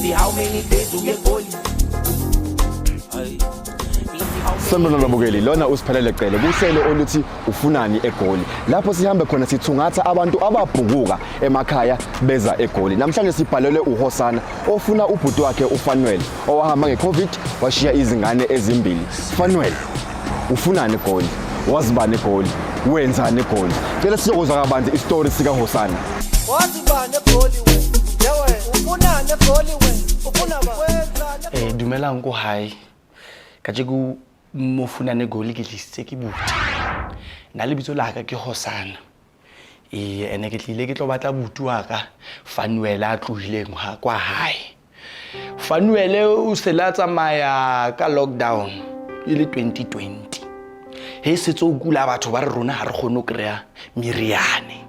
Easy, how many days uye eGoli? Sanibona nabukeli lona usiphelele cele kuhlelo oluthi ufunani eGoli lapho sihambe khona sithungatha abantu ababhukuka emakhaya beza eGoli namhlanje sibhalelwe uHosana ofuna ubhuti wakhe uFanuel owahamba ngeCovid washiya izingane ezimbili. Fanuel ufunani eGoli, wazibani eGoli, wenzani eGoli? Cela siyokuza kabanzi istory sika Hosana. Wazibani eGoli wena? Yewe ufunani eGoli wena? Ufuna wenzani? Dumelang ko hae. Kajeko mo funane eGoli ke tlisitse ke buti. Na lebitso la ka ke Hosana. Ene ke tlile ke tlo batla buti wa ka Fanuel a tlohileng ha kwa hae. Fanuel o se la tsamaya ka lockdown ile 2020. He setso o kula batho ba re rona ha re kgone o kreya miriane.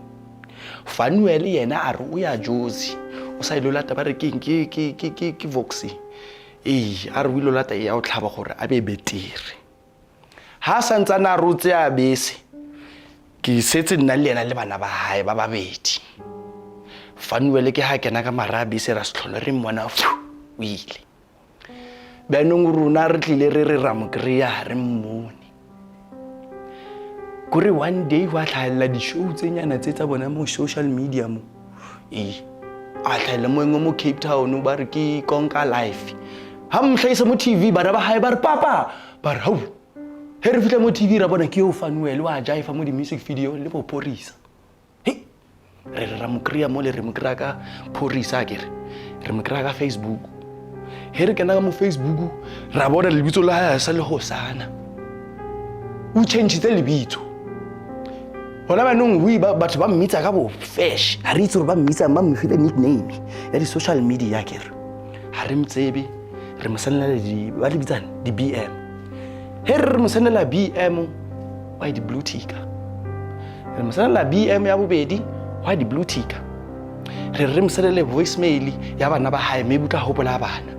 Fanuel yena a re o ya Jozi o sa ile lata ba re ke Voxy. A re wilo lata ya o tlhaba gore a be betere. Ha santsana rutse a bese ke setse nna le yena le bana ba hae ba babedi. Fanuel ke ha kena ka mara bese ra se tlhole re mmona o ile. Banong runa re tlile re ra mo kreya re mmone. Kore one day wa tlhaela di show tse nyana tse tsa bona mo social media mo. A tlhaela mo Cape Town ba re ke Konka Life. Ha mhlahisa mo TV bana ba hae ba re papa ba re hau. He re fitla mo TV ra bona ke yo Fanuel wa jaifa mo di music video le bo Porisa. Re ra mo kreya mo le re mo kreya ka Porisa akere. Re mo kreya ka Facebook. He re kana mo Facebook ra bona lebitso la hae sa le Hosana. O change tse lebitso. Bona ba nong batho ba mmitsa ka bo Fresh. Ha re itse re ba mmitsa ba mfile nickname ya di social media akere. Ha re mtsebe re mosanela ba di bitsana di BM. He re mosanela BM wa di Blue Ticker. Re mosanela BM ya bobedi wa di Blue Ticker. Re mosanela voicemail ya bana ba hae me butla hopola bana.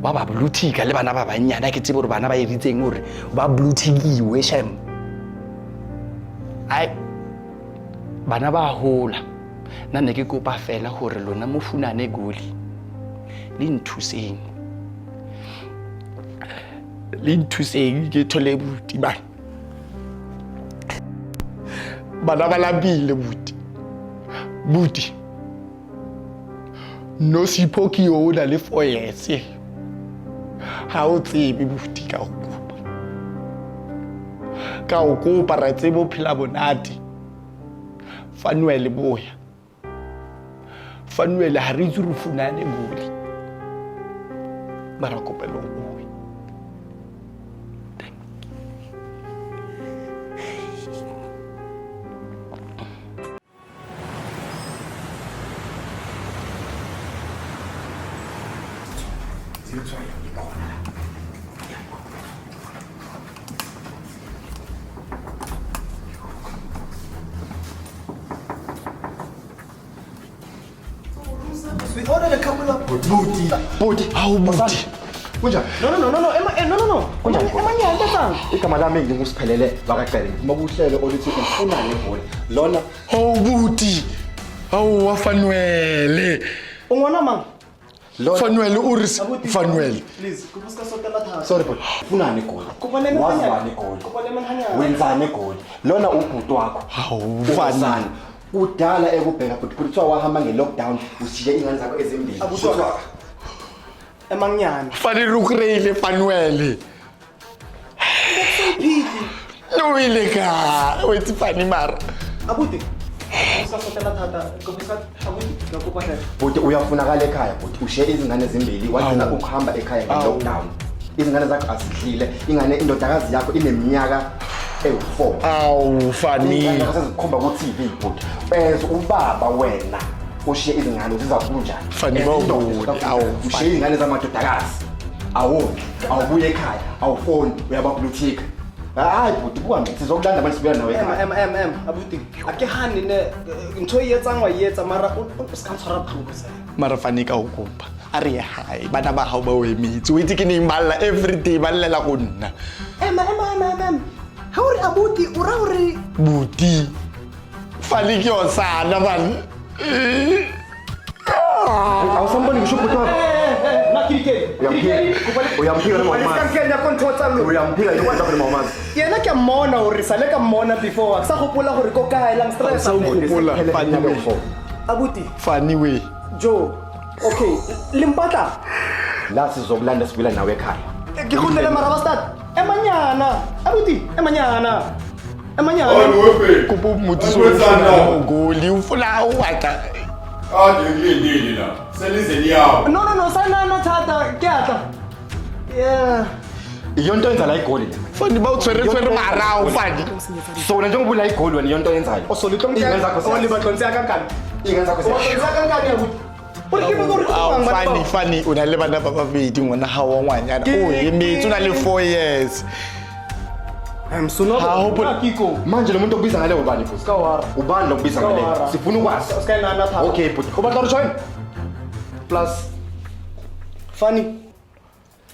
Ba ba Blue Ticker le bana ba banyana ke tsebo re bana ba editseng hore ba Blue Tickiwe shem. Ai bana ba hola nna ne ke kopa fela hore lona mo funane eGoli le nthuseng ke thole buti bana ba labile buti no sipoki o na le 4 years ha o tsebe buti ka o kopa ra tsebo phela bonate Fanuel boya. Fanuel ha re tsuru funane eGoli. Mara kopelo boya. We ordered a couple of Buti, hawu buti. Kunjani? No. Emanyanda sang. Igama lami ngingusiphelele bakaqele. Mabuhlelo oluthi ufunani eGoli. Lona Hawu buti. Hawu waFanuel. Ungona mang? lona Fanuel uris Fanuel. Please, kubuska sotela tha. Sorry but ufunani eGoli? Kufanele wazibani eGoli? Kufanele manhanya. Wenzani eGoli? Lona ubhuti wakho. Hawu Fani. Udala ekubheka futhi kuthiwa wahamba ngelockdown ushiye ingane zakho ezimbili. Abuswa. Emanyana. Fanele ukrele Fanuel. Phidi. No ile ka wethi fani mara. Abuti. Kubuska sotela tha. Kubuska abuti ngakuphatha. Buti uyafunakala ekhaya buti ushiye izingane ezimbili wagcina ukuhamba ekhaya ngelockdown. Izingane zakho asidlile ingane indodakazi yakho ineminyaka ewu4. Awu fani. Sezikhomba ku TV buti. Bese ubaba wena ushiye izingane uziza kunjani? Fani bawubuti awu ushiye izingane zamadodakazi. Awuke awubuye ekhaya awufoni uyaba Blue Tick. Hayi buti kuhambe sizokulanda manje sibuya nawe ekhaya. Abuti. Ake hani ne ntho e etsangwa e etsa mara o ska tshwara phlosa. Mara fani ka ukopa. Are hai bana ba hao ba o emitse o itse ke ne imballa every day ba llela go nna. Ha ore abuti o ra hore Buti. Fani ke o sana bana. Awusamboni ngisho buti wakho. Uyamphika noma umazi. Uyamphika yini noma umazi. Yena ke mmona hore sale ka mmona before. Sa gopola hore ko kae lang stress. Sa gopola Fani we. Abuti. Fani we. Joe. Okay, limpatla. La sizokulanda sibila nawe ekhaya. Ke khutlela mara ba start. Emanyana. Abuti, emanyana. Kupo motho o goli ufuna uwata. Ngilindile la. Selizeni yawo. No, sana thata. Ke atla. Yeah. Iyonto yenza la igoli le. Fani ba utshwere marao Fani. So na njengoba ula igoli wena iyonto yenzayo. Osolito Ingenza mke. khona. Olibatlonse akakani. Ingenza khona. Olibatlonse akakani abuti. Uri ke go Fani o na le bana ba babedi ngwana ha wa ngwanyana o emetse o na le 4 years. I'm so Ha hopola Kiko. Manje lo muntu obiza ngale ubani futhi? Kawara. Ubani lo kubiza ngale? Kawara. Sifuna ukwazi. Uskayina thata. Okay, but Go batla re join. Plus Funny.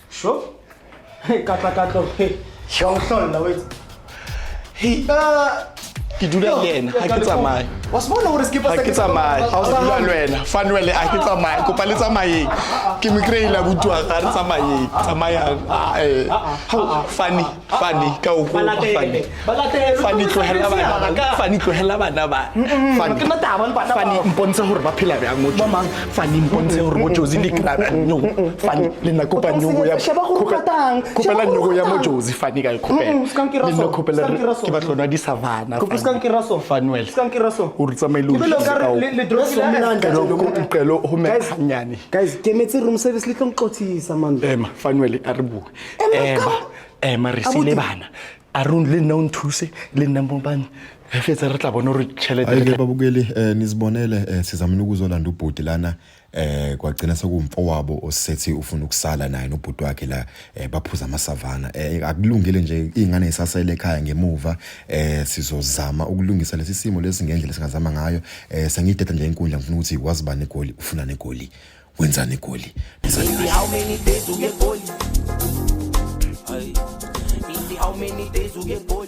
Sure. Hey, kata. Hey. Shonghlon la wait. Hey, ke dula le yena ha ke tsamaye. Wasibona hore skipper Ha ke tsamaye. Ha o sa dula le wena. Fani wele ha ke tsamaye. Kopa le tsamaye. Ke mo kreila butwa ga re tsamaye. Tsamaya. Fani ka o go Fani. Fani tlohela bana. Fani tlohela bana ba. Fani mpontsha hore ba phela bjang mo tjomang. Fani mpontshe hore mo Jozi le kraba nyo. Fani le nna kopa nyongo ya. Kopela nyongo ya mo Jozi Fani ka ikopela. Le nna kopela ke ba tlona di savana. Kiraso. Fanuel. Kiraso. O re tsamaile le dress le pelo ho me hanyane. Guys, ke metse room service le tlontlotsisa man. Ema Fanuel a re bua. Ema re sile bana. A run le nna o nthuse le nna mo bana. Fetsa re tla bona re tšhelete. Ayike babukeli nizibonele sizamile ukuzolanda ubhudi lana kwagcina sekumfowabo osethi ufuna ukusala naye nobhudi wakhe la baphuza amasavana akulungile nje ingane isasele ekhaya ngemuva sizozama ukulungisa lesi simo lesi ngendlela singazama ngayo sengideda nje inkundla ngifuna ukuthi wazi bani egoli ufuna negoli wenzani egoli How many days you get goal? How many days you get goal?